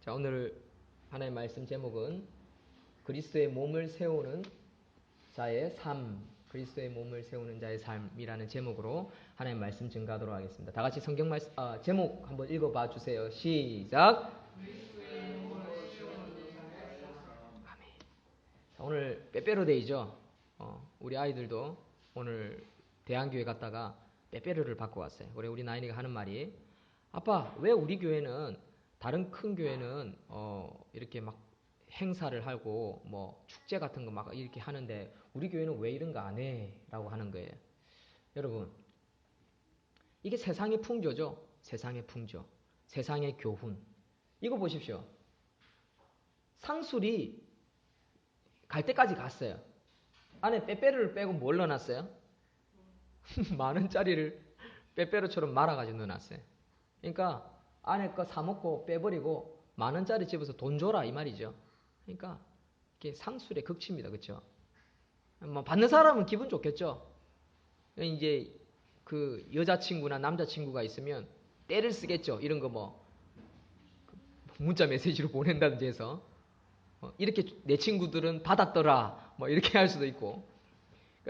자, 오늘 하나의 말씀 제목은 그리스도의 몸을 세우는 자의 삶, 그리스도의 몸을 세우는 자의 삶이라는 제목으로 하나의 말씀 증가하도록 하겠습니다. 다 같이 성경 말씀 제목 한번 읽어봐 주세요. 시작. 아멘. 자, 오늘 빼빼로데이죠. 우리 아이들도 오늘 대안교회 갔다가 빼빼로를 받고 왔어요. 우리 나인이가 하는 말이, 아빠, 왜 우리 교회는 다른 큰 교회는 이렇게 막 행사를 하고 뭐 축제 같은 거 막 이렇게 하는데 우리 교회는 왜 이런 거 안 해? 라고 하는 거예요. 여러분, 이게 세상의 풍조죠. 세상의 풍조, 세상의 교훈. 이거 보십시오. 상술이 갈 때까지 갔어요. 안에 빼빼로를 빼고 뭘 넣어놨어요? 10,000원짜리를 빼빼로처럼 말아가지고 넣어놨어요. 그러니까 안에 거 사먹고 빼버리고 10,000원짜리 집어서 돈 줘라 이 말이죠. 그러니까 이게 상술의 극치입니다. 그렇죠? 뭐 받는 사람은 기분 좋겠죠. 이제 그 여자친구나 남자친구가 있으면 떼를 쓰겠죠. 이런 거 뭐 문자 메시지로 보낸다든지 해서 이렇게 내 친구들은 받았더라 뭐 이렇게 할 수도 있고.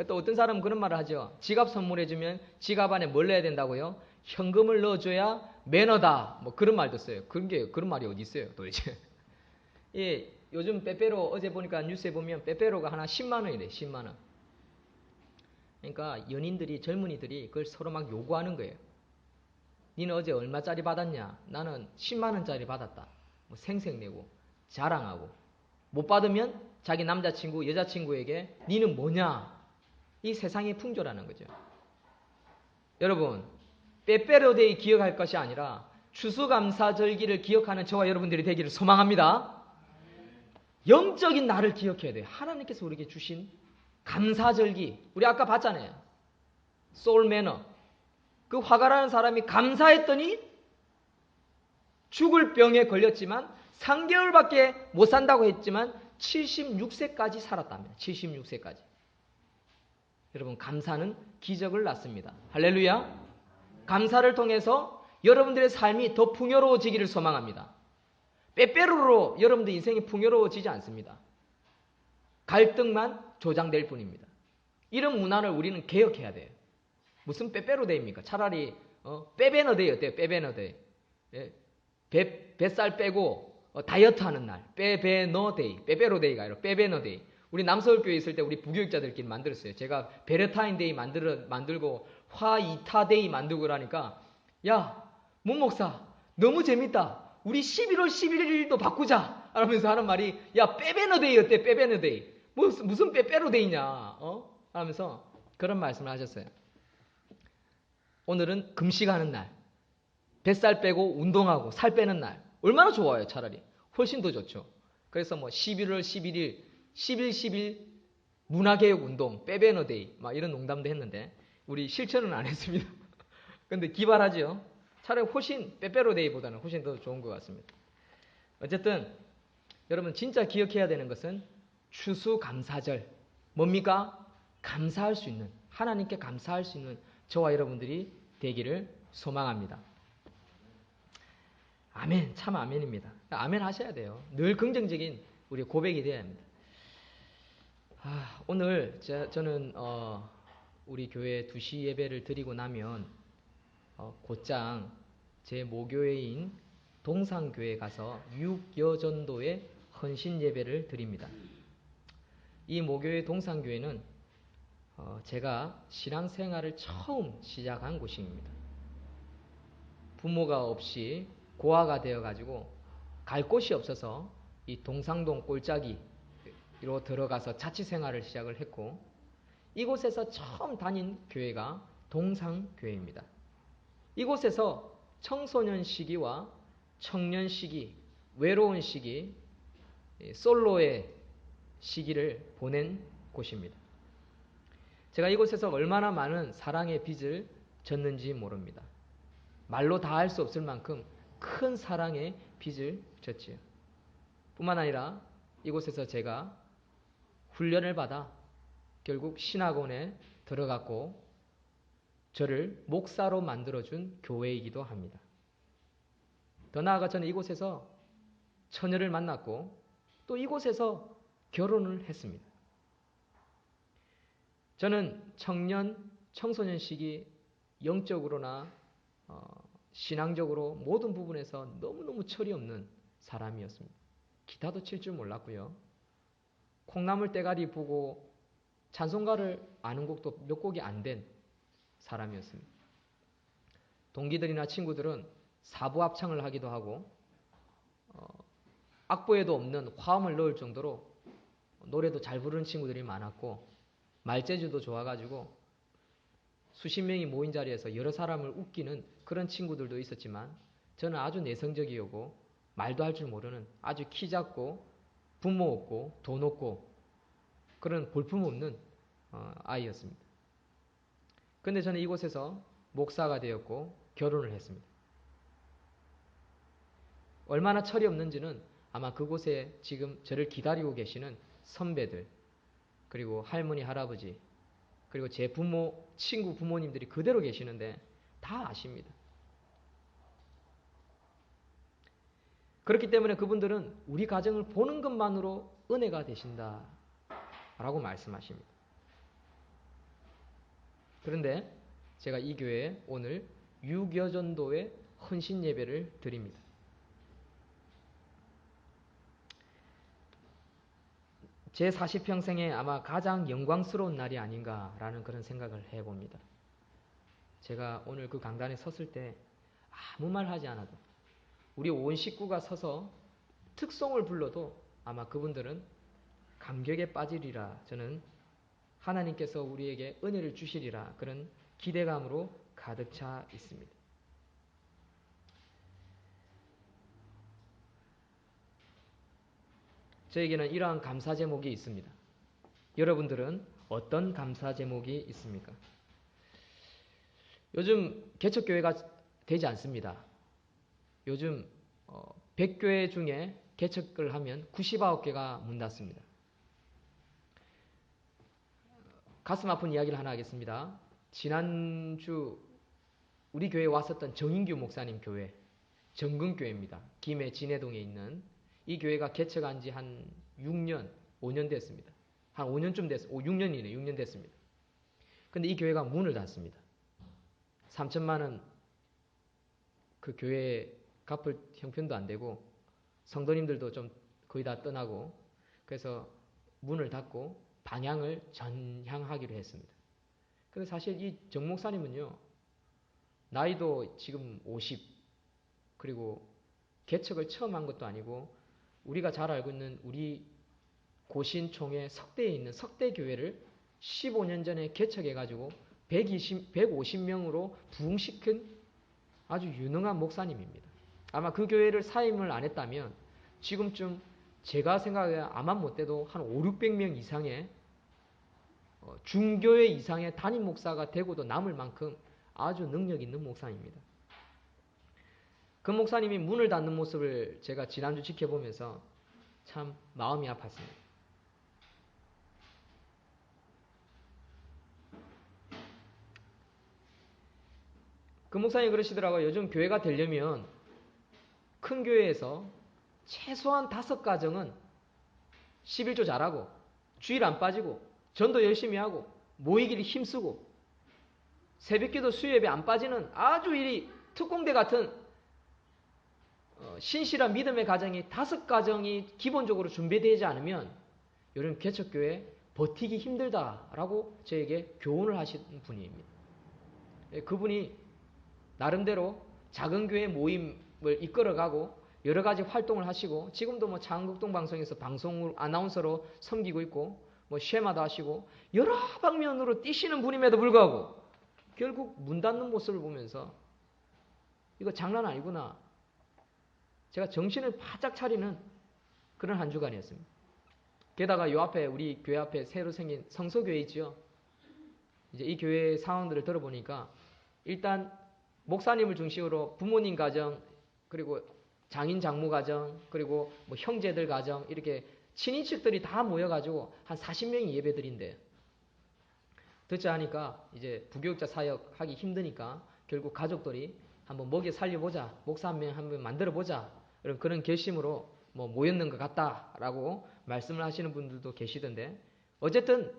또 어떤 사람은 그런 말을 하죠. 지갑 선물해주면 지갑 안에 뭘 넣어야 된다고요? 현금을 넣어줘야 매너다. 뭐 그런 말도 써요. 그런 말이 어디 있어요, 도대체? 예, 요즘 빼빼로 어제 보니까 뉴스에 보면 빼빼로가 하나 10만 원이래. 10만 원. 그러니까 연인들이, 젊은이들이 그걸 서로 막 요구하는 거예요. 니는 어제 얼마짜리 받았냐? 나는 10만 원짜리 받았다. 뭐 생색내고 자랑하고, 못 받으면 자기 남자친구, 여자친구에게 니는 뭐냐? 이 세상의 풍조라는 거죠. 여러분, 빼빼로데이 기억할 것이 아니라 추수감사절기를 기억하는 저와 여러분들이 되기를 소망합니다. 영적인 날을 기억해야 돼요. 하나님께서 우리에게 주신 감사절기. 우리 아까 봤잖아요. 소울매너. 그 화가라는 사람이 감사했더니 죽을 병에 걸렸지만 3개월밖에 못 산다고 했지만 76세까지 살았답니다. 76세까지. 여러분, 감사는 기적을 낳습니다. 할렐루야. 감사를 통해서 여러분들의 삶이 더 풍요로워지기를 소망합니다. 빼빼로로 여러분들 인생이 풍요로워지지 않습니다. 갈등만 조장될 뿐입니다. 이런 문화를 우리는 개혁해야 돼요. 무슨 빼빼로데이입니까? 차라리 빼베너데이 어때요? 빼베너데이. 예? 뱃살 빼고 다이어트 하는 날. 빼베너데이. 빼빼로데이가 아니라 빼베너데이. 우리 남서울교회 있을 때 우리 부교육자들끼리 만들었어요. 제가 베르타인데이 만들고 화이타데이 만들고 그러니까, 야, 문 목사 너무 재밌다. 우리 11월 11일도 바꾸자. 하면서 하는 말이, 야, 빼베너데이 어때? 빼베너데이. 무슨 빼빼로데이냐. 하면서 그런 말씀을 하셨어요. 오늘은 금식하는 날. 뱃살 빼고 운동하고 살 빼는 날. 얼마나 좋아요, 차라리. 훨씬 더 좋죠. 그래서 뭐 11월 11일 11 문화개혁 운동, 빼빼너데이 막 이런 농담도 했는데 우리 실천은 안 했습니다. 근데 기발하죠. 차라리 훨씬 빼빼로데이보다는 훨씬 더 좋은 것 같습니다. 어쨌든 여러분, 진짜 기억해야 되는 것은 추수감사절. 뭡니까? 감사할 수 있는, 하나님께 감사할 수 있는 저와 여러분들이 되기를 소망합니다. 아멘. 참 아멘입니다. 아멘 하셔야 돼요. 늘 긍정적인 우리 고백이 되어야 합니다. 오늘 저는 우리 교회 2시 예배를 드리고 나면 곧장 제 모교회인 동산교회 가서 6여전도의 헌신 예배를 드립니다. 이 모교회 동산교회는 제가 신앙생활을 처음 시작한 곳입니다. 부모가 없이 고아가 되어가지고 갈 곳이 없어서 이 동상동 꼴짜기로 들어가서 자취생활을 시작을 했고, 이곳에서 처음 다닌 교회가 동상교회입니다. 이곳에서 청소년 시기와 청년 시기, 외로운 시기, 솔로의 시기를 보낸 곳입니다. 제가 이곳에서 얼마나 많은 사랑의 빚을 졌는지 모릅니다. 말로 다 할 수 없을 만큼 큰 사랑의 빚을 졌지요. 뿐만 아니라 이곳에서 제가 훈련을 받아 결국 신학원에 들어갔고 저를 목사로 만들어준 교회이기도 합니다. 더 나아가 저는 이곳에서 처녀를 만났고 또 이곳에서 결혼을 했습니다. 저는 청소년 시기 영적으로나 신앙적으로 모든 부분에서 너무너무 철이 없는 사람이었습니다. 기타도 칠 줄 몰랐고요. 콩나물 대가리 부고 찬송가를 아는 곡도 몇 곡이 안 된 사람이었습니다. 동기들이나 친구들은 사부 합창을 하기도 하고 악보에도 없는 화음을 넣을 정도로 노래도 잘 부르는 친구들이 많았고 말재주도 좋아가지고 수십 명이 모인 자리에서 여러 사람을 웃기는 그런 친구들도 있었지만 저는 아주 내성적이었고 말도 할 줄 모르는 아주 키 작고 부모 없고 돈 없고 그런 볼품없는 아이였습니다. 그런데 저는 이곳에서 목사가 되었고 결혼을 했습니다. 얼마나 철이 없는지는 아마 그곳에 지금 저를 기다리고 계시는 선배들 그리고 할머니 할아버지 그리고 제 부모 친구 부모님들이 그대로 계시는데 다 아십니다. 그렇기 때문에 그분들은 우리 가정을 보는 것만으로 은혜가 되신다 라고 말씀하십니다. 그런데 제가 이 교회에 오늘 유교전도의 헌신 예배를 드립니다. 제 40평생에 아마 가장 영광스러운 날이 아닌가라는 그런 생각을 해봅니다. 제가 오늘 그 강단에 섰을 때 아무 말 하지 않아도 우리 온 식구가 서서 특송을 불러도 아마 그분들은 감격에 빠지리라. 저는 하나님께서 우리에게 은혜를 주시리라. 그런 기대감으로 가득 차 있습니다. 저에게는 이러한 감사 제목이 있습니다. 여러분들은 어떤 감사 제목이 있습니까? 요즘 개척교회가 되지 않습니다. 요즘 100교회 중에 개척을 하면 99개가 문 닫습니다. 가슴 아픈 이야기를 하나 하겠습니다. 지난주 우리 교회에 왔었던 정인규 목사님 교회, 정근교회입니다. 김해 진해동에 있는 이 교회가 개척한 지 한 6년, 5년 됐습니다. 한 5년쯤 됐어요. 6년이네, 6년 됐습니다. 근데 이 교회가 문을 닫습니다. 3천만 원 그 교회에 갚을 형편도 안 되고 성도님들도 좀 거의 다 떠나고 그래서 문을 닫고 방향을 전향하기로 했습니다. 근데 사실 이 정 목사님은요, 나이도 지금 50, 그리고 개척을 처음 한 것도 아니고 우리가 잘 알고 있는 우리 고신총회 석대에 있는 석대교회를 15년 전에 개척해가지고 150명으로 부흥시킨 아주 유능한 목사님입니다. 아마 그 교회를 사임을 안 했다면 지금쯤 제가 생각해 아마 못돼도 한 5, 600명 이상의 중교회 이상의 담임 목사가 되고도 남을 만큼 아주 능력 있는 목사입니다. 그 목사님이 문을 닫는 모습을 제가 지난주 지켜보면서 참 마음이 아팠습니다. 그 목사님이 그러시더라고요. 요즘 교회가 되려면 큰 교회에서 최소한 5가정은 11조 잘하고 주일 안 빠지고 전도 열심히 하고 모이기를 힘쓰고 새벽기도 수요예배 안 빠지는 아주 이 특공대 같은 신실한 믿음의 가정이 5가정이 기본적으로 준비되지 않으면 요즘 개척교회 버티기 힘들다라고 저에게 교훈을 하신 분입니다. 그분이 나름대로 작은 교회 모임을 이끌어가고 여러 가지 활동을 하시고 지금도 뭐 창극동 방송에서 방송 아나운서로 섬기고 있고 뭐 쉐마도 하시고 여러 방면으로 뛰시는 분임에도 불구하고 결국 문 닫는 모습을 보면서 이거 장난 아니구나. 제가 정신을 바짝 차리는 그런 한 주간이었습니다. 게다가 요 앞에 우리 교회 앞에 새로 생긴 성서교회 있죠. 이제 이 교회 상황들을 들어보니까 일단 목사님을 중심으로 부모님 가정 그리고 장인 장모 가정 그리고 뭐 형제들 가정 이렇게 친인척들이 다 모여가지고 한 40명이 예배드린대요. 듣자 하니까 이제 부교육자 사역 하기 힘드니까 결국 가족들이 한번 먹여 살려보자. 목사 한 명 한번 만들어보자. 그런 결심으로 모였는 것 같다라고 말씀을 하시는 분들도 계시던데 어쨌든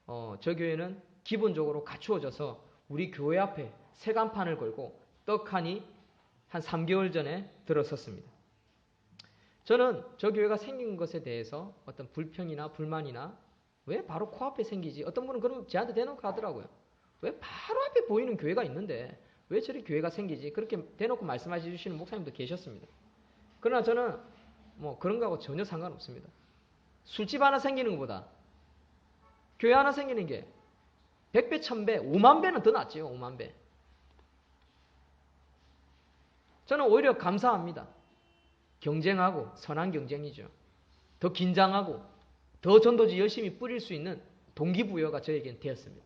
저 교회는 기본적으로 갖추어져서 우리 교회 앞에 새간판을 걸고 떡하니 한 3개월 전에 들어섰습니다. 저는 저 교회가 생긴 것에 대해서 어떤 불평이나 불만이나 왜 바로 코앞에 생기지? 어떤 분은 그럼 저한테 대놓고 하더라고요. 왜 바로 앞에 보이는 교회가 있는데 왜 저리 교회가 생기지? 그렇게 대놓고 말씀하시 주시는 목사님도 계셨습니다. 그러나 저는 그런 거하고 전혀 상관없습니다. 술집 하나 생기는 것보다 교회 하나 생기는 게 100배, 1000배, 5만 배는 더 낫지요. 5만 배. 저는 오히려 감사합니다. 경쟁하고 선한 경쟁이죠. 더 긴장하고 더 전도지 열심히 뿌릴 수 있는 동기부여가 저에겐 되었습니다.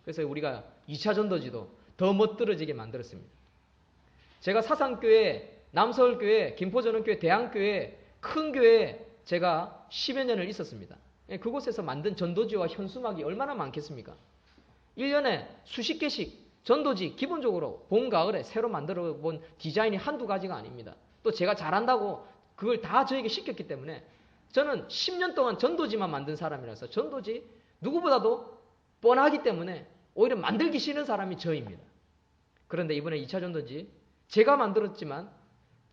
그래서 우리가 2차 전도지도 더 멋들어지게 만들었습니다. 제가 사상교회, 남서울교회, 김포전원교회, 대한교회, 큰 교회에 제가 10여 년을 있었습니다. 그곳에서 만든 전도지와 현수막이 얼마나 많겠습니까? 1년에 수십 개씩 전도지 기본적으로 봄, 가을에 새로 만들어 본 디자인이 한두 가지가 아닙니다. 또 제가 잘한다고 그걸 다 저에게 시켰기 때문에 저는 10년 동안 전도지만 만든 사람이라서 전도지 누구보다도 뻔하기 때문에 오히려 만들기 싫은 사람이 저입니다. 그런데 이번에 2차 전도지 제가 만들었지만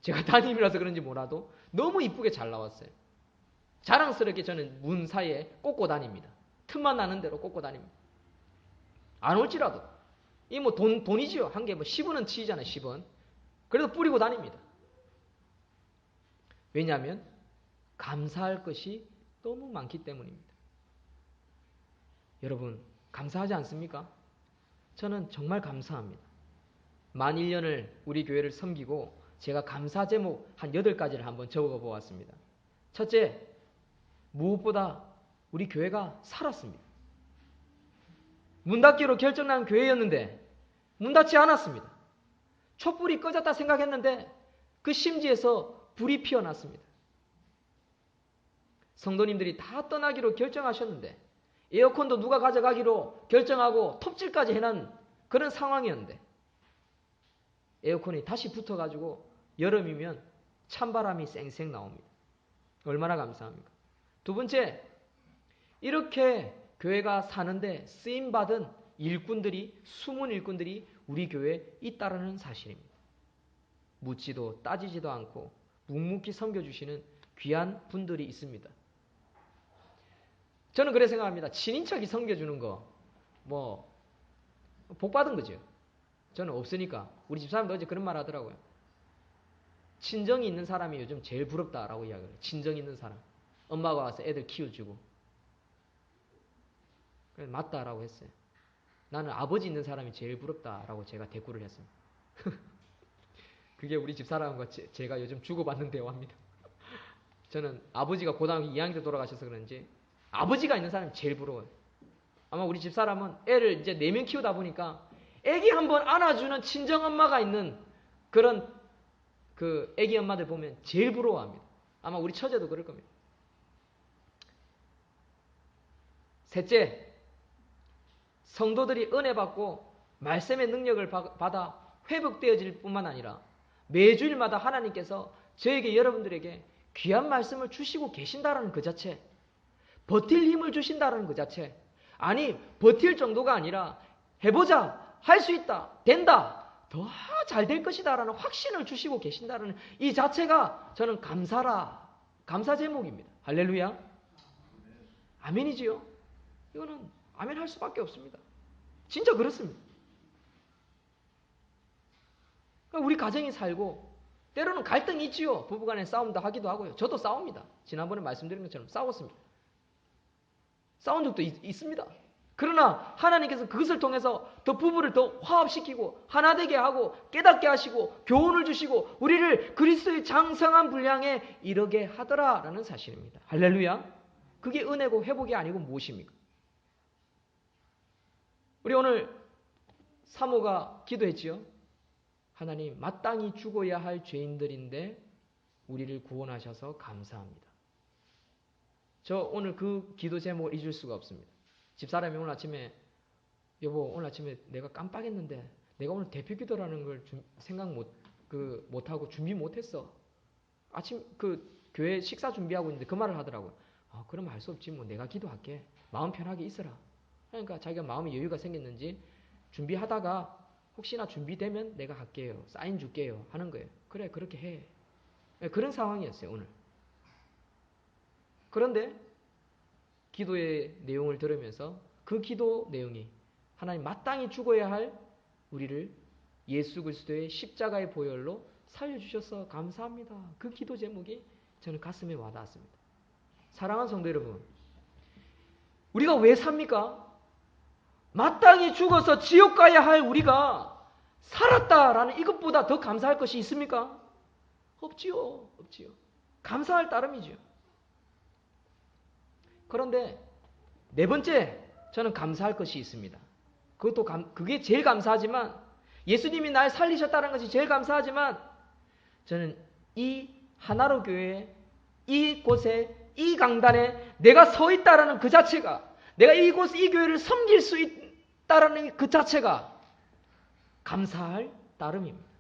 제가 담임이라서 그런지 몰라도 너무 이쁘게 잘 나왔어요. 자랑스럽게 저는 문 사이에 꽂고 다닙니다. 틈만 나는 대로 꽂고 다닙니다. 안 올지라도 이 돈이지요. 한 개 10원은 치이잖아요. 10원. 그래도 뿌리고 다닙니다. 왜냐하면 감사할 것이 너무 많기 때문입니다. 여러분 감사하지 않습니까? 저는 정말 감사합니다. 만 1년을 우리 교회를 섬기고 제가 감사 제목 한 8가지를 한번 적어 보았습니다. 첫째, 무엇보다 우리 교회가 살았습니다. 문 닫기로 결정난 교회였는데 문 닫지 않았습니다. 촛불이 꺼졌다 생각했는데 그 심지에서 불이 피어났습니다. 성도님들이 다 떠나기로 결정하셨는데 에어컨도 누가 가져가기로 결정하고 톱질까지 해놓은 그런 상황이었는데 에어컨이 다시 붙어가지고 여름이면 찬바람이 쌩쌩 나옵니다. 얼마나 감사합니까? 두 번째, 이렇게 교회가 사는데 쓰임받은 일꾼들이, 숨은 일꾼들이 우리 교회에 있다는 사실입니다. 묻지도 따지지도 않고 묵묵히 섬겨주시는 귀한 분들이 있습니다. 저는 그래 생각합니다. 친인척이 섬겨주는 거, 복받은 거죠. 저는 없으니까. 우리 집사람도 어제 그런 말 하더라고요. 친정이 있는 사람이 요즘 제일 부럽다라고 이야기해요. 친정 있는 사람. 엄마가 와서 애들 키워주고. 그래서 맞다라고 했어요. 나는 아버지 있는 사람이 제일 부럽다라고 제가 대꾸를 했습니다. 그게 우리 집사람과 제가 요즘 주고받는 대화입니다. 저는 아버지가 고등학교 2학년 때 돌아가셔서 그런지 아버지가 있는 사람이 제일 부러워요. 아마 우리 집사람은 애를 이제 4명 키우다 보니까 애기 한번 안아주는 친정엄마가 있는 그런 그 애기 엄마들 보면 제일 부러워합니다. 아마 우리 처제도 그럴 겁니다. 셋째, 성도들이 은혜 받고 말씀의 능력을 받아 회복되어질 뿐만 아니라 매주일마다 하나님께서 저에게 여러분들에게 귀한 말씀을 주시고 계신다는 그 자체, 버틸 힘을 주신다는 그 자체, 아니 버틸 정도가 아니라 해보자, 할 수 있다, 된다, 더 잘 될 것이다 라는 확신을 주시고 계신다는 이 자체가 저는 감사 제목입니다. 할렐루야. 아멘이지요. 이거는 아멘 할 수밖에 없습니다. 진짜 그렇습니다. 우리 가정이 살고 때로는 갈등이 있지요. 부부간에 싸움도 하기도 하고요. 저도 싸웁니다. 지난번에 말씀드린 것처럼 싸웠습니다. 싸운 적도 있습니다. 그러나 하나님께서 그것을 통해서 더 부부를 더 화합시키고 하나 되게 하고 깨닫게 하시고 교훈을 주시고 우리를 그리스도의 장성한 분량에 이르게 하더라라는 사실입니다. 할렐루야. 그게 은혜고 회복이 아니고 무엇입니까? 우리 오늘 사모가 기도했지요. 하나님, 마땅히 죽어야 할 죄인들인데 우리를 구원하셔서 감사합니다. 저 오늘 그 기도 제목을 잊을 수가 없습니다. 집사람이 오늘 아침에 여보 오늘 아침에 내가 깜빡했는데 내가 오늘 대표 기도라는 걸 생각 못하고 준비 못했어. 아침 교회 식사 준비하고 있는데 그 말을 하더라고요. 그럼 할 수 없지. 뭐 내가 기도할게. 마음 편하게 있어라. 그러니까 자기가 마음의 여유가 생겼는지 준비하다가 혹시나 준비되면 내가 할게요. 사인 줄게요. 하는 거예요. 그래, 그렇게 해. 네, 그런 상황이었어요, 오늘. 그런데 기도의 내용을 들으면서 그 기도 내용이 하나님 마땅히 죽어야 할 우리를 예수 그리스도의 십자가의 보혈로 살려주셔서 감사합니다. 그 기도 제목이 저는 가슴에 와닿았습니다. 사랑하는 성도 여러분, 우리가 왜 삽니까? 마땅히 죽어서 지옥 가야 할 우리가 살았다라는 이것보다 더 감사할 것이 있습니까? 없지요. 감사할 따름이죠. 그런데 네 번째 저는 감사할 것이 있습니다. 그게 제일 감사하지만 예수님이 날 살리셨다는 것이 제일 감사하지만 저는 이 하나로 교회 이곳에 이 강단에 내가 서 있다라는 그 자체가 내가 이 교회를 섬길 수 있다라는 그 자체가 감사할 따름입니다.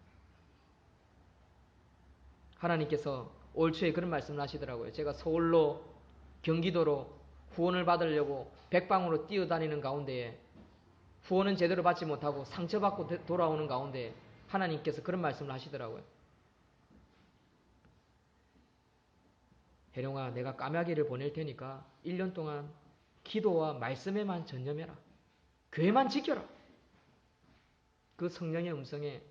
하나님께서 올 초에 그런 말씀을 하시더라고요. 제가 서울로 경기도로 후원을 받으려고 백방으로 뛰어다니는 가운데에 후원은 제대로 받지 못하고 상처받고 돌아오는 가운데 하나님께서 그런 말씀을 하시더라고요. 혜룡아, 내가 까마귀를 보낼 테니까 1년 동안 기도와 말씀에만 전념해라. 교회만 지켜라. 그 성령의 음성에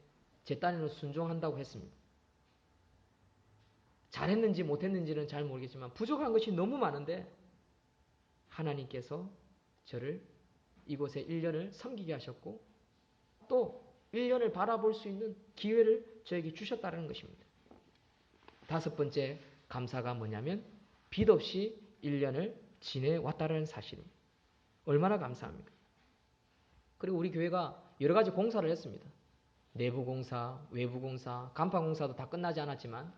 제 딴에는 순종한다고 했습니다. 잘했는지 못했는지는 잘 모르겠지만 부족한 것이 너무 많은데 하나님께서 저를 이곳에 1년을 섬기게 하셨고 또 1년을 바라볼 수 있는 기회를 저에게 주셨다는 것입니다. 다섯 번째 감사가 뭐냐면 빚 없이 1년을 지내왔다는 사실입니다. 얼마나 감사합니까? 그리고 우리 교회가 여러 가지 공사를 했습니다. 내부 공사, 외부 공사, 간판 공사도 다 끝나지 않았지만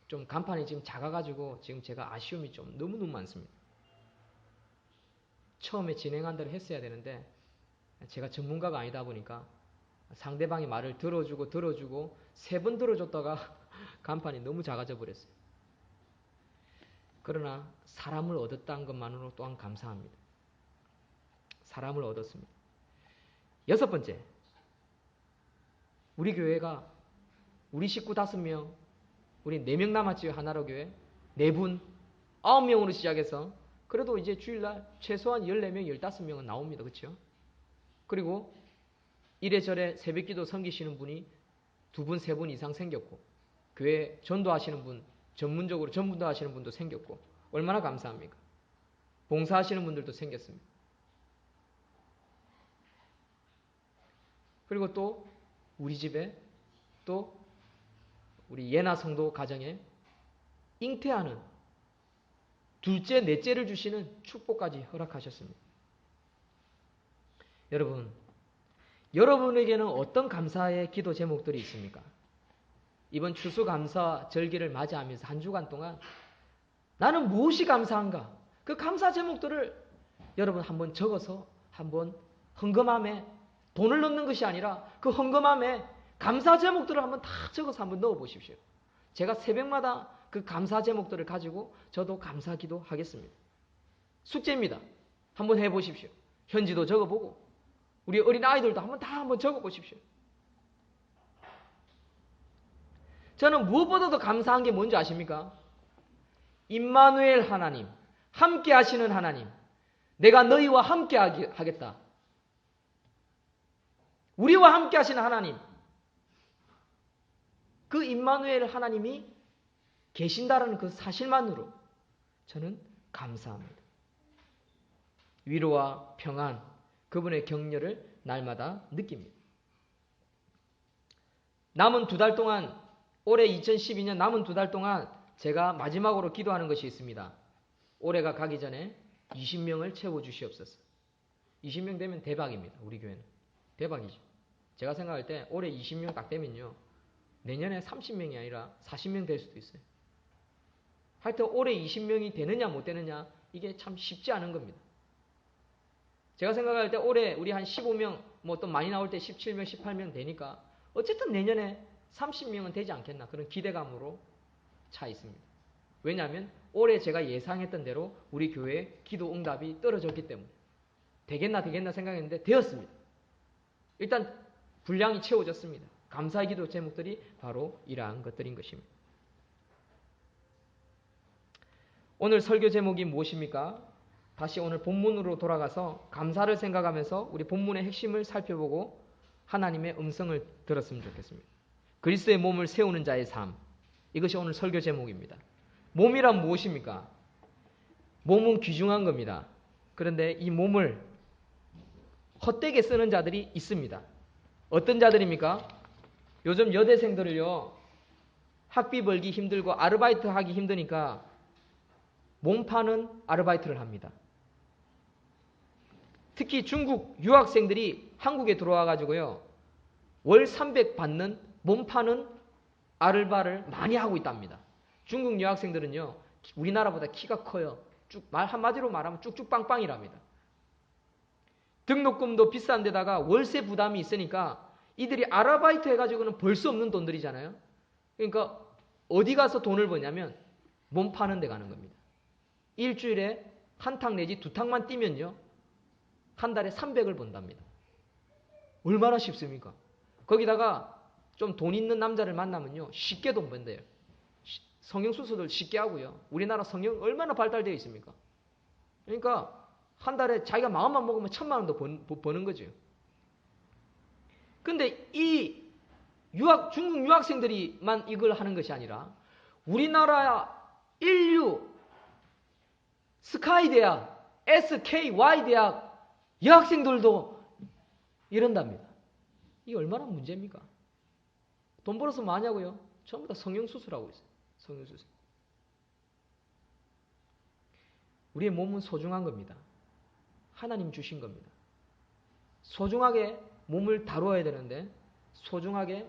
좀 간판이 지금 작아가지고 지금 제가 아쉬움이 좀 너무너무 많습니다. 처음에 진행한 대로 했어야 되는데 제가 전문가가 아니다 보니까 상대방의 말을 들어주고 3번 들어줬다가 간판이 너무 작아져 버렸어요. 그러나 사람을 얻었다는 것만으로 또한 감사합니다. 사람을 얻었습니다. 여섯 번째, 우리 교회가 우리 식구 5명, 우리 4명 남았지요. 하나로 교회 4분 9명으로 시작해서 그래도 이제 주일날 최소한 14명, 15명은 나옵니다. 그렇죠? 그리고 이래저래 새벽기도 섬기시는 분이 2분, 3분 이상 생겼고 교회 전도하시는 분, 전문적으로 전도하시는 분도 생겼고 얼마나 감사합니까? 봉사하시는 분들도 생겼습니다. 그리고 또 우리 집에 또 우리 예나 성도 가정에 잉태하는 둘째, 넷째를 주시는 축복까지 허락하셨습니다. 여러분, 여러분에게는 어떤 감사의 기도 제목들이 있습니까? 이번 추수감사 절기를 맞이하면서 한 주간 동안 나는 무엇이 감사한가? 그 감사 제목들을 여러분 한번 적어서 한번 헌금함에 돈을 넣는 것이 아니라 그 헌금함에 감사 제목들을 한번 다 적어서 한번 넣어 보십시오. 제가 새벽마다 그 감사 제목들을 가지고 저도 감사기도 하겠습니다. 숙제입니다. 한번 해보십시오. 현지도 적어보고 우리 어린아이들도 한번 적어보십시오. 저는 무엇보다도 감사한 게 뭔지 아십니까? 임마누엘 하나님, 함께 하시는 하나님, 내가 너희와 함께 하겠다. 우리와 함께 하시는 하나님, 그 임마누엘 하나님이 계신다라는 그 사실만으로 저는 감사합니다. 위로와 평안, 그분의 격려를 날마다 느낍니다. 남은 2달 동안, 올해 2012년 남은 2달 동안 제가 마지막으로 기도하는 것이 있습니다. 올해가 가기 전에 20명을 채워주시옵소서. 20명 되면 대박입니다. 우리 교회는. 대박이죠. 제가 생각할 때 올해 20명 딱 되면요. 내년에 30명이 아니라 40명 될 수도 있어요. 하여튼 올해 20명이 되느냐 못 되느냐 이게 참 쉽지 않은 겁니다. 제가 생각할 때 올해 우리 한 15명 뭐 또 많이 나올 때 17명 18명 되니까 어쨌든 내년에 30명은 되지 않겠나 그런 기대감으로 차 있습니다. 왜냐하면 올해 제가 예상했던 대로 우리 교회의 기도 응답이 떨어졌기 때문에 되겠나 생각했는데 되었습니다. 일단 분량이 채워졌습니다. 감사의 기도 제목들이 바로 이러한 것들인 것입니다. 오늘 설교 제목이 무엇입니까? 다시 오늘 본문으로 돌아가서 감사를 생각하면서 우리 본문의 핵심을 살펴보고 하나님의 음성을 들었으면 좋겠습니다. 그리스도의 몸을 세우는 자의 삶. 이것이 오늘 설교 제목입니다. 몸이란 무엇입니까? 몸은 귀중한 겁니다. 그런데 이 몸을 헛되게 쓰는 자들이 있습니다. 어떤 자들입니까? 요즘 여대생들을요, 학비 벌기 힘들고 아르바이트 하기 힘드니까 몸 파는 아르바이트를 합니다. 특히 중국 유학생들이 한국에 들어와 가지고요, 월 300 받는 몸 파는 아르바를 많이 하고 있답니다. 중국 유학생들은요, 우리나라보다 키가 커요. 한마디로 말하면 쭉쭉빵빵이랍니다. 등록금도 비싼 데다가 월세 부담이 있으니까 이들이 아르바이트 해가지고는 벌 수 없는 돈들이잖아요. 그러니까 어디 가서 돈을 버냐면 몸 파는 데 가는 겁니다. 일주일에 한 탕 내지 두 탕만 뛰면요, 한 달에 300을 번답니다. 얼마나 쉽습니까? 거기다가 좀 돈 있는 남자를 만나면요, 쉽게 돈 번대요. 성형수술을 쉽게 하고요. 우리나라 성형 얼마나 발달되어 있습니까? 그러니까 한 달에 자기가 마음만 먹으면 1,000만 원도 버는 거죠. 근데 이 중국 유학생들이만 이걸 하는 것이 아니라 우리나라 인류 스카이 대학, SKY 대학 여학생들도 이런답니다. 이게 얼마나 문제입니까? 돈 벌어서 뭐 하냐고요? 전부 다 성형수술하고 있어요. 성형수술. 우리의 몸은 소중한 겁니다. 하나님 주신 겁니다. 소중하게 몸을 다루어야 되는데 소중하게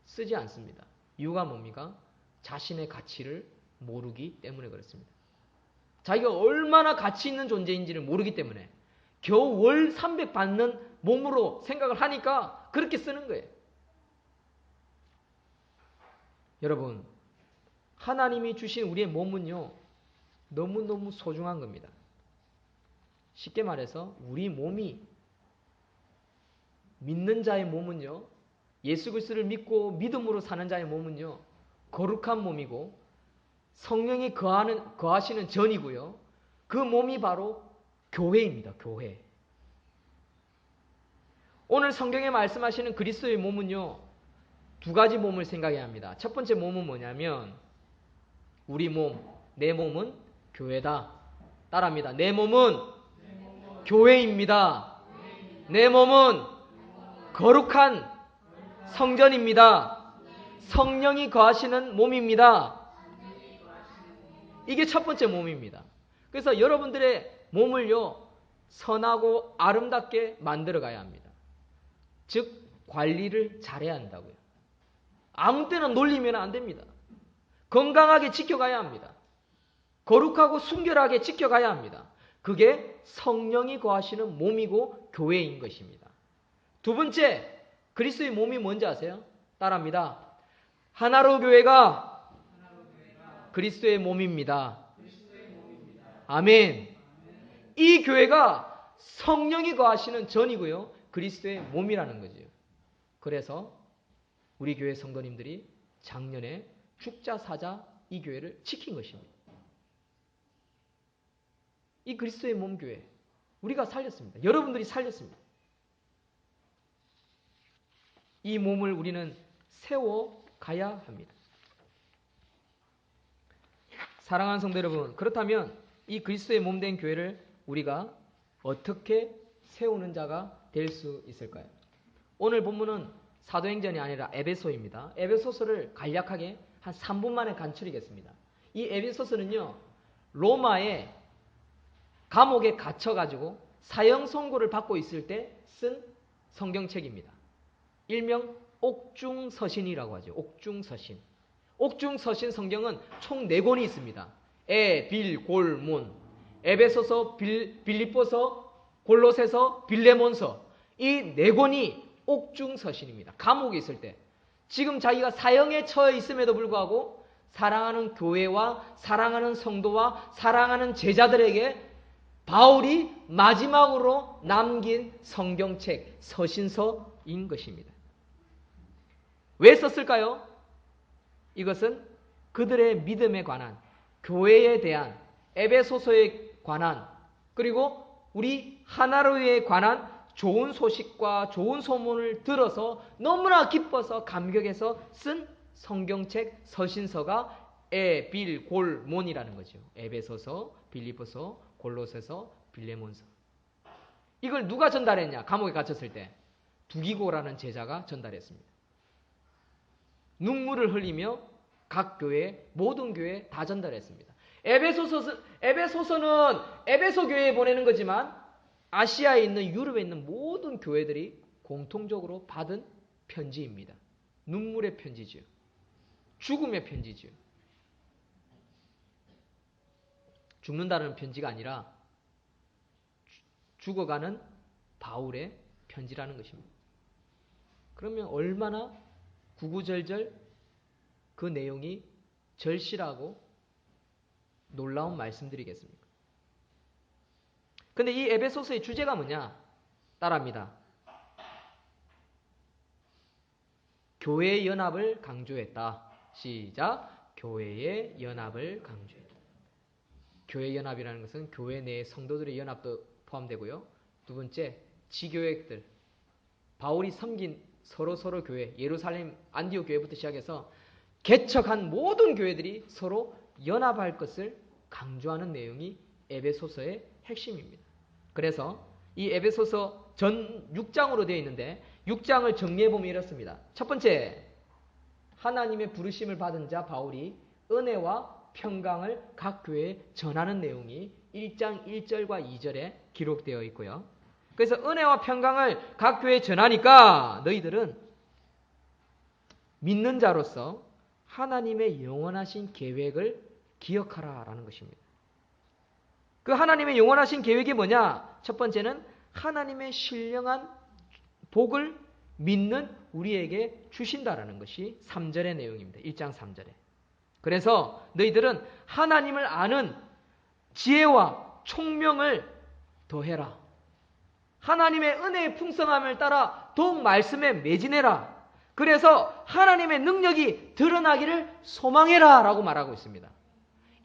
쓰지 않습니다. 이유가 뭡니까? 자신의 가치를 모르기 때문에 그렇습니다. 자기가 얼마나 가치 있는 존재인지를 모르기 때문에 겨우 월 300 받는 몸으로 생각을 하니까 그렇게 쓰는 거예요. 여러분, 하나님이 주신 우리의 몸은요, 너무너무 소중한 겁니다. 쉽게 말해서 우리 몸이, 믿는 자의 몸은요, 예수 그리스도를 믿고 믿음으로 사는 자의 몸은요, 거룩한 몸이고 성령이 거하시는 전이고요, 그 몸이 바로 교회입니다. 교회. 오늘 성경에 말씀하시는 그리스도의 몸은요, 두 가지 몸을 생각해야 합니다. 첫 번째 몸은 뭐냐면 우리 몸, 내 몸은 교회다. 따라합니다. 내 몸은 교회입니다. 내 몸은 거룩한 성전입니다. 성령이 거하시는 몸입니다. 이게 첫 번째 몸입니다. 그래서 여러분들의 몸을요, 선하고 아름답게 만들어 가야 합니다. 즉 관리를 잘해야 한다고요. 아무 때나 놀리면 안 됩니다. 건강하게 지켜가야 합니다. 거룩하고 순결하게 지켜가야 합니다. 그게 성령이 거하시는 몸이고 교회인 것입니다. 두 번째, 그리스도의 몸이 뭔지 아세요? 따라합니다. 하나로 교회가 그리스도의 몸입니다. 아멘. 이 교회가 성령이 거하시는 전이고요, 그리스도의 몸이라는 거죠. 그래서 우리 교회 성도님들이 작년에 죽자 사자 이 교회를 지킨 것입니다. 이 그리스도의 몸 교회, 우리가 살렸습니다. 여러분들이 살렸습니다. 이 몸을 우리는 세워가야 합니다. 사랑하는 성도 여러분, 그렇다면 이 그리스도의 몸 된 교회를 우리가 어떻게 세우는 자가 될 수 있을까요? 오늘 본문은 사도행전이 아니라 에베소입니다. 에베소서를 간략하게 한 3분 만에 간추리겠습니다. 이 에베소서는요, 로마의 감옥에 갇혀가지고 사형 선고를 받고 있을 때 쓴 성경책입니다. 일명 옥중서신이라고 하죠. 옥중서신. 옥중서신 성경은 총 4권이 있습니다. 에, 빌, 골, 문. 에베소서, 빌립보서, 골로새서, 빌레몬서. 이 4권이 옥중서신입니다. 감옥에 있을 때. 지금 자기가 사형에 처해 있음에도 불구하고 사랑하는 교회와 사랑하는 성도와 사랑하는 제자들에게 바울이 마지막으로 남긴 성경책 서신서인 것입니다. 왜 썼을까요? 이것은 그들의 믿음에 관한, 교회에 대한, 에베소서에 관한, 그리고 우리 하나로에 관한 좋은 소식과 좋은 소문을 들어서 너무나 기뻐서 감격해서 쓴 성경책 서신서가 에빌골몬이라는 거죠. 에베소서, 빌립보서, 골로새서, 빌레몬서. 이걸 누가 전달했냐? 감옥에 갇혔을 때 두기고라는 제자가 전달했습니다. 눈물을 흘리며 각 교회, 모든 교회에 다 전달했습니다. 에베소서는 에베소 교회에 보내는 거지만 아시아에 있는, 유럽에 있는 모든 교회들이 공통적으로 받은 편지입니다. 눈물의 편지죠. 죽음의 편지죠. 죽는다는 편지가 아니라 죽어가는 바울의 편지라는 것입니다. 그러면 얼마나 구구절절 그 내용이 절실하고 놀라운 말씀들이겠습니까? 근데 이 에베소서의 주제가 뭐냐? 따라합니다. 교회의 연합을 강조했다. 시작. 교회의 연합을 강조했다. 교회 연합이라는 것은 교회 내 성도들의 연합도 포함되고요. 두 번째, 지교회들. 바울이 섬긴 서로 교회, 예루살렘 안디옥 교회부터 시작해서 개척한 모든 교회들이 서로 연합할 것을 강조하는 내용이 에베소서의 핵심입니다. 그래서 이 에베소서 전 6장으로 되어 있는데 6장을 정리해보면 이렇습니다. 첫 번째, 하나님의 부르심을 받은 자 바울이 은혜와 평강을 각 교회에 전하는 내용이 1장 1절과 2절에 기록되어 있고요. 그래서 은혜와 평강을 각 교회에 전하니까 너희들은 믿는 자로서 하나님의 영원하신 계획을 기억하라라는 것입니다. 그 하나님의 영원하신 계획이 뭐냐? 첫 번째는 하나님의 신령한 복을 믿는 우리에게 주신다라는 것이 3절의 내용입니다. 1장 3절에. 그래서 너희들은 하나님을 아는 지혜와 총명을 더해라. 하나님의 은혜의 풍성함을 따라 더욱 말씀에 매진해라. 그래서 하나님의 능력이 드러나기를 소망해라 라고 말하고 있습니다.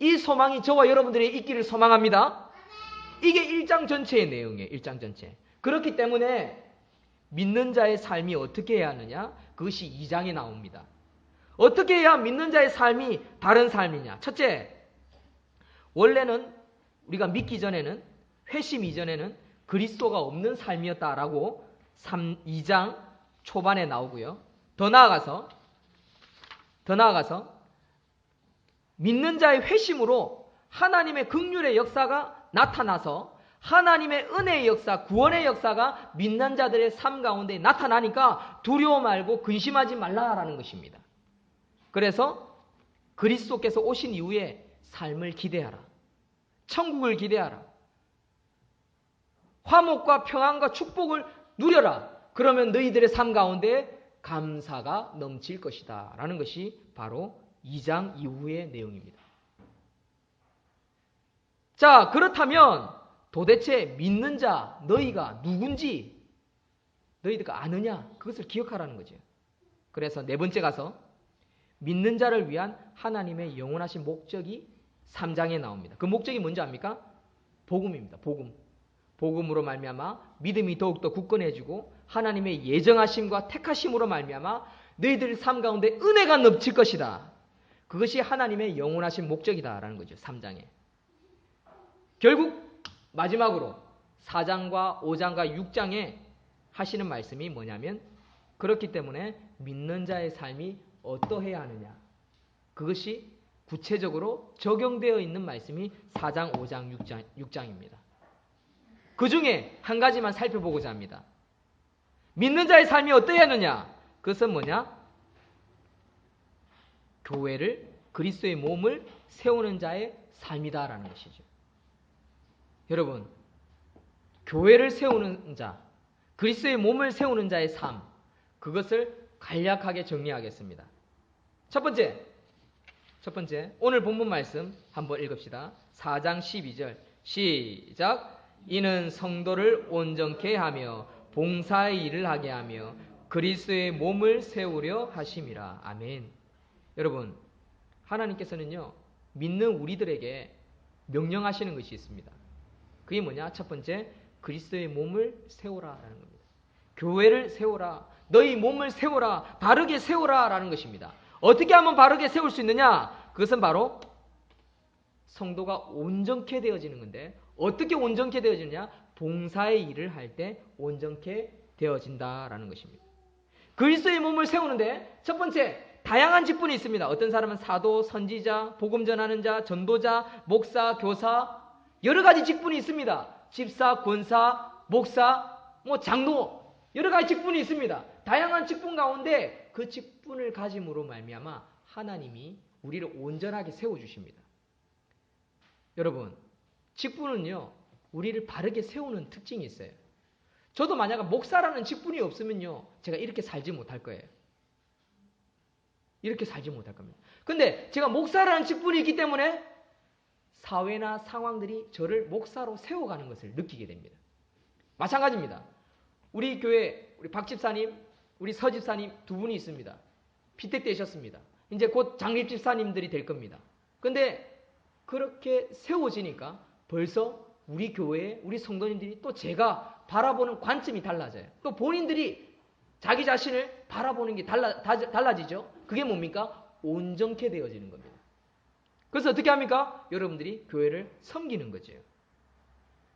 이 소망이 저와 여러분들의 있기를 소망합니다. 이게 1장 전체의 내용이에요. 1장 전체. 그렇기 때문에 믿는 자의 삶이 어떻게 해야 하느냐? 그것이 2장에 나옵니다. 어떻게 해야 믿는 자의 삶이 다른 삶이냐? 첫째, 원래는 우리가 믿기 전에는, 회심 이전에는 그리스도가 없는 삶이었다라고 2장 초반에 나오고요. 더 나아가서 믿는 자의 회심으로 하나님의 긍휼의 역사가 나타나서 하나님의 은혜의 역사, 구원의 역사가 믿는 자들의 삶 가운데 나타나니까 두려워 말고 근심하지 말라라는 것입니다. 그래서 그리스도께서 오신 이후에 삶을 기대하라. 천국을 기대하라. 화목과 평안과 축복을 누려라. 그러면 너희들의 삶 가운데 감사가 넘칠 것이다 라는 것이 바로 2장 이후의 내용입니다. 자, 그렇다면 도대체 믿는 자 너희가 누군지 너희들가 아느냐? 그것을 기억하라는 거죠. 그래서 네 번째 가서 믿는 자를 위한 하나님의 영원하신 목적이 3장에 나옵니다. 그 목적이 뭔지 압니까? 복음입니다. 복음. 복음으로 말미암아 믿음이 더욱더 굳건해지고 하나님의 예정하심과 택하심으로 말미암아 너희들 삶 가운데 은혜가 넘칠 것이다. 그것이 하나님의 영원하신 목적이다라는 거죠. 3장에. 결국 마지막으로 4장과 5장과 6장에 하시는 말씀이 뭐냐면 그렇기 때문에 믿는 자의 삶이 어떠해야 하느냐. 그것이 구체적으로 적용되어 있는 말씀이 4장, 5장, 6장입니다. 그 중에 한 가지만 살펴보고자 합니다. 믿는 자의 삶이 어떠해야 하느냐? 그것은 뭐냐? 교회를, 그리스도의 몸을 세우는 자의 삶이다라는 것이죠. 여러분, 교회를 세우는 자, 그리스도의 몸을 세우는 자의 삶, 그것을 간략하게 정리하겠습니다. 첫 번째 오늘 본문 말씀 한번 읽읍시다. 4장 12절 시작. 이는 성도를 온전케 하며 봉사의 일을 하게 하며 그리스도의 몸을 세우려 하심이라. 아멘. 여러분, 하나님께서는요, 믿는 우리들에게 명령하시는 것이 있습니다. 그게 뭐냐? 첫 번째, 그리스도의 몸을 세우라라는 겁니다. 교회를 세우라. 너희 몸을 세우라. 바르게 세우라라는 것입니다. 어떻게 하면 바르게 세울 수 있느냐? 그것은 바로 성도가 온전케 되어지는 건데, 어떻게 온전케 되어지느냐? 봉사의 일을 할 때 온전케 되어진다라는 것입니다. 그리스도의 몸을 세우는데 첫 번째, 다양한 직분이 있습니다. 어떤 사람은 사도, 선지자, 복음 전하는 자, 전도자, 목사, 교사, 여러 가지 직분이 있습니다. 집사, 권사, 목사, 장로, 여러 가지 직분이 있습니다. 다양한 직분 가운데 그 직분을 가짐으로 말미암아 하나님이 우리를 온전하게 세워주십니다. 여러분, 직분은요, 우리를 바르게 세우는 특징이 있어요. 저도 만약 목사라는 직분이 없으면요, 제가 이렇게 살지 못할 거예요. 이렇게 살지 못할 겁니다. 근데 제가 목사라는 직분이 있기 때문에 사회나 상황들이 저를 목사로 세워가는 것을 느끼게 됩니다. 마찬가지입니다. 우리 교회, 우리 박 집사님, 우리 서 집사님 두 분이 있습니다. 피택되셨습니다. 이제 곧 장립 집사님들이 될 겁니다. 근데 그렇게 세워지니까 벌써 우리 교회에 우리 성도님들이 또 제가 바라보는 관점이 달라져요. 또 본인들이 자기 자신을 바라보는 게 달라지죠. 그게 뭡니까? 온전케 되어지는 겁니다. 그래서 어떻게 합니까? 여러분들이 교회를 섬기는 거죠.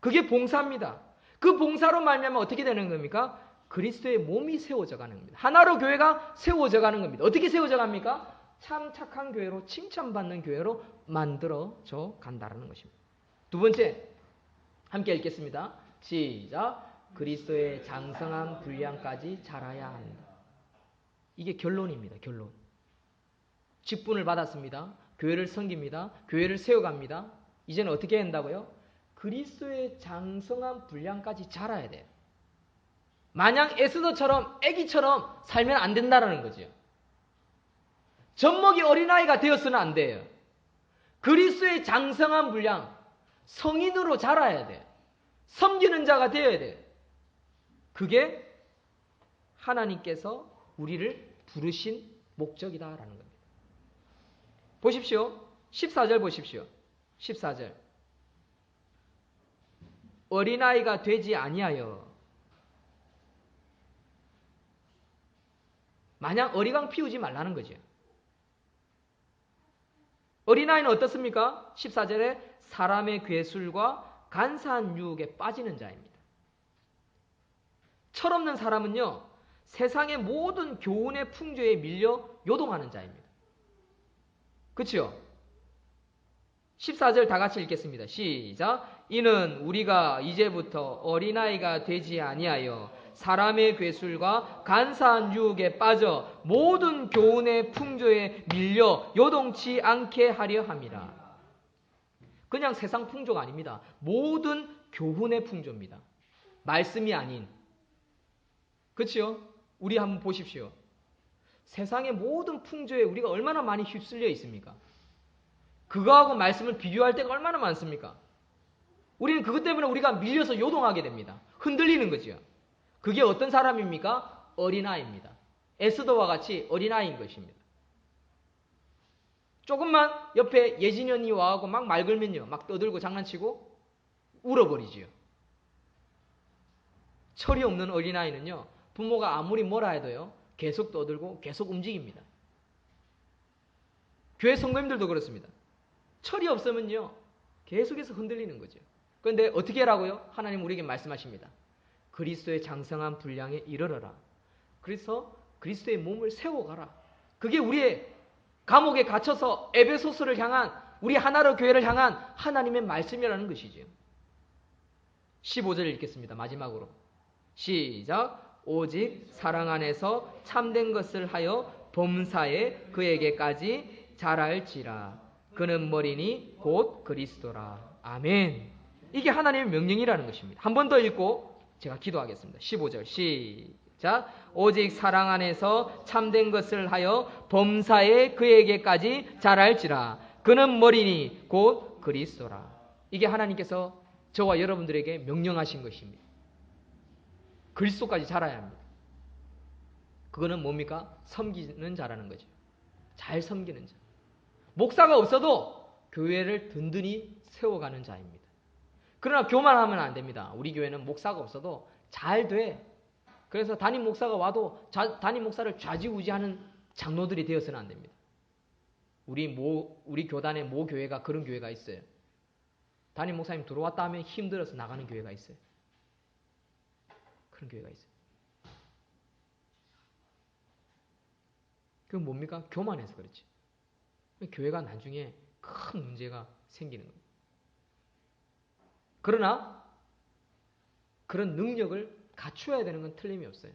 그게 봉사입니다. 그 봉사로 말미암아 어떻게 되는 겁니까? 그리스도의 몸이 세워져 가는 겁니다. 하나로 교회가 세워져 가는 겁니다. 어떻게 세워져 갑니까? 참 착한 교회로, 칭찬받는 교회로 만들어져 간다는 것입니다. 두 번째, 함께 읽겠습니다. 시작. 그리스도의 장성한 분량까지 자라야 합니다. 이게 결론입니다. 결론. 직분을 받았습니다. 교회를 섬깁니다. 교회를 세워갑니다. 이제는 어떻게 한다고요? 그리스도의 장성한 분량까지 자라야 돼요. 마냥 에스더처럼 애기처럼 살면 안 된다는 거죠. 젖먹이 어린아이가 되어서는 안 돼요. 그리스도의 장성한 분량, 성인으로 자라야 돼요. 섬기는 자가 되어야 돼요. 그게 하나님께서 우리를 부르신 목적이다라는 겁니다. 보십시오. 14절 보십시오. 14절. 어린아이가 되지 아니하여. 마냥 어리광 피우지 말라는 거죠. 어린아이는 어떻습니까? 14절에 사람의 괴술과 간사한 유혹에 빠지는 자입니다. 철없는 사람은요, 세상의 모든 교훈의 풍조에 밀려 요동하는 자입니다. 그렇죠? 14절 다 같이 읽겠습니다. 시작. 이는 우리가 이제부터 어린아이가 되지 아니하여 사람의 괴술과 간사한 유혹에 빠져 모든 교훈의 풍조에 밀려 요동치 않게 하려 함이라. 그냥 세상 풍조가 아닙니다. 모든 교훈의 풍조입니다. 말씀이 아닌. 그렇죠? 우리 한번 보십시오. 세상의 모든 풍조에 우리가 얼마나 많이 휩쓸려 있습니까? 그거하고 말씀을 비교할 때가 얼마나 많습니까? 우리는 그것 때문에 우리가 밀려서 요동하게 됩니다. 흔들리는 거죠. 그게 어떤 사람입니까? 어린아이입니다. 에스더와 같이 어린아이인 것입니다. 조금만 옆에 예진연이 와갖고 막 말 걸면요, 막 떠들고 장난치고 울어버리지요. 철이 없는 어린아이는요, 부모가 아무리 뭐라 해도요, 계속 떠들고 계속 움직입니다. 교회 성도님들도 그렇습니다. 철이 없으면요, 계속해서 흔들리는 거죠. 그런데 어떻게 하라고요? 하나님 우리에게 말씀하십니다. 그리스도의 장성한 분량에 이르러라. 그래서 그리스도의 몸을 세워가라. 그게 우리의 감옥에 갇혀서 에베소서를 향한, 우리 하나로 교회를 향한 하나님의 말씀이라는 것이죠. 15절 읽겠습니다. 마지막으로. 시작. 오직 사랑 안에서 참된 것을 하여 범사에 그에게까지 자랄지라. 그는 머리니 곧 그리스도라. 아멘. 이게 하나님의 명령이라는 것입니다. 한 번 더 읽고 제가 기도하겠습니다. 15절 시작. 자, 오직 사랑 안에서 참된 것을 하여 범사에 그에게까지 자랄지라. 그는 머리니 곧 그리스도라. 이게 하나님께서 저와 여러분들에게 명령하신 것입니다. 그리스도까지 자라야 합니다. 그거는 뭡니까? 섬기는 자라는 거죠. 잘 섬기는 자. 목사가 없어도 교회를 든든히 세워가는 자입니다. 그러나 교만하면 안 됩니다. 우리 교회는 목사가 없어도 잘 돼. 그래서 담임 목사가 와도 담임 목사를 좌지우지하는 장로들이 되어서는 안 됩니다. 우리 교단의 모 교회가 그런 교회가 있어요. 담임 목사님 들어왔다 하면 힘들어서 나가는 교회가 있어요. 그런 교회가 있어요. 그건 뭡니까? 교만해서 그렇지. 교회가 나중에 큰 문제가 생기는 겁니다. 그러나 그런 능력을 갖추어야 되는 건 틀림이 없어요.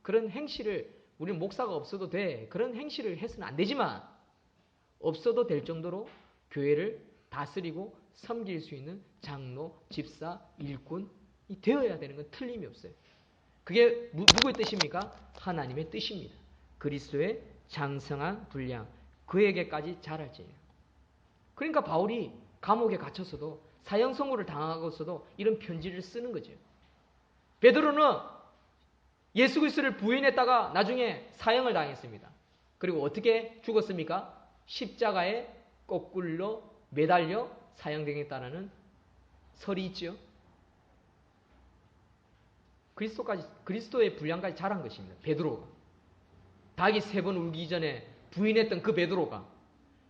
그런 행실을 우리는 목사가 없어도 돼. 그런 행실을 해서는 안 되지만 없어도 될 정도로 교회를 다스리고 섬길 수 있는 장로, 집사, 일꾼이 되어야 되는 건 틀림이 없어요. 그게 누구의 뜻입니까? 하나님의 뜻입니다. 그리스도의 장성한 분량, 그에게까지 자랄지니라. 그러니까 바울이 감옥에 갇혔어도 사형 선고를 당하고서도 이런 편지를 쓰는 거죠. 베드로는 예수 그리스도를 부인했다가 나중에 사형을 당했습니다. 그리고 어떻게 죽었습니까? 십자가에 거꾸로 매달려 사형당했다는 설이 있죠. 그리스도의 분량까지 자란 것입니다. 베드로가. 닭이 3번 울기 전에 부인했던 그 베드로가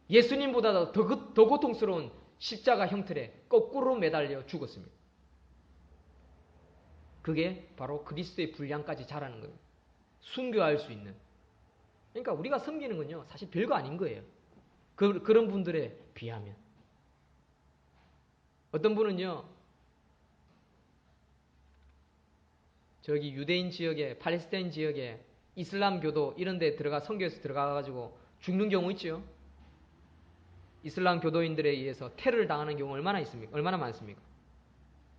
예수님보다 더 고통스러운 십자가 형틀에 거꾸로 매달려 죽었습니다. 그게 바로 그리스도의 분량까지 자라는 겁니다. 순교할 수 있는. 그러니까 우리가 섬기는 건요, 사실 별거 아닌 거예요. 그런 분들에 비하면. 어떤 분은요, 저기 유대인 지역에, 팔레스타인 지역에 이슬람 교도 이런 데 선교에서 들어가가지고 죽는 경우 있죠. 이슬람 교도인들에 의해서 테러를 당하는 경우 얼마나 많습니까?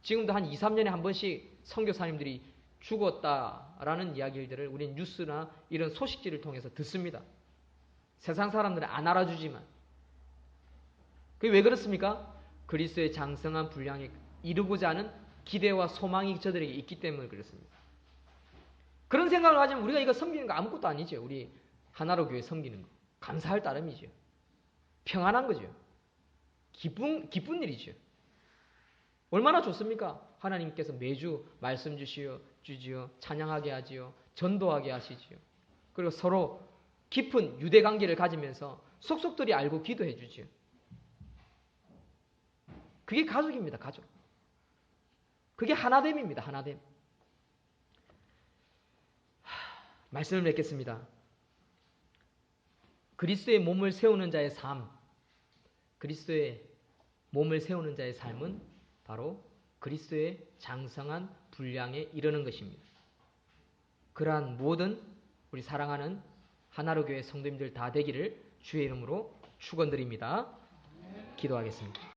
지금도 한 2, 3년에 한 번씩 선교사님들이 죽었다라는 이야기들을 우리는 뉴스나 이런 소식지를 통해서 듣습니다. 세상 사람들은 안 알아주지만. 그게 왜 그렇습니까? 그리스도의 장성한 분량에 이루고자 하는 기대와 소망이 저들에게 있기 때문에 그렇습니다. 그런 생각을 가지면 우리가 이거 섬기는 거 아무것도 아니죠. 우리 하나로 교회 섬기는 거. 감사할 따름이죠. 평안한 거죠. 기쁜 일이죠. 얼마나 좋습니까? 하나님께서 매주 말씀 주지요. 찬양하게 하지요. 전도하게 하시지요. 그리고 서로 깊은 유대관계를 가지면서 속속들이 알고 기도해 주지요. 그게 가족입니다. 가족. 그게 하나됨입니다. 하나됨. 말씀을 맺겠습니다. 그리스도의 몸을 세우는 자의 삶, 그리스도의 몸을 세우는 자의 삶은 바로 그리스도의 장성한 분량에 이르는 것입니다. 그러한 모든 우리 사랑하는 하나로 교회 성도님들 다 되기를 주의 이름으로 축원드립니다. 기도하겠습니다.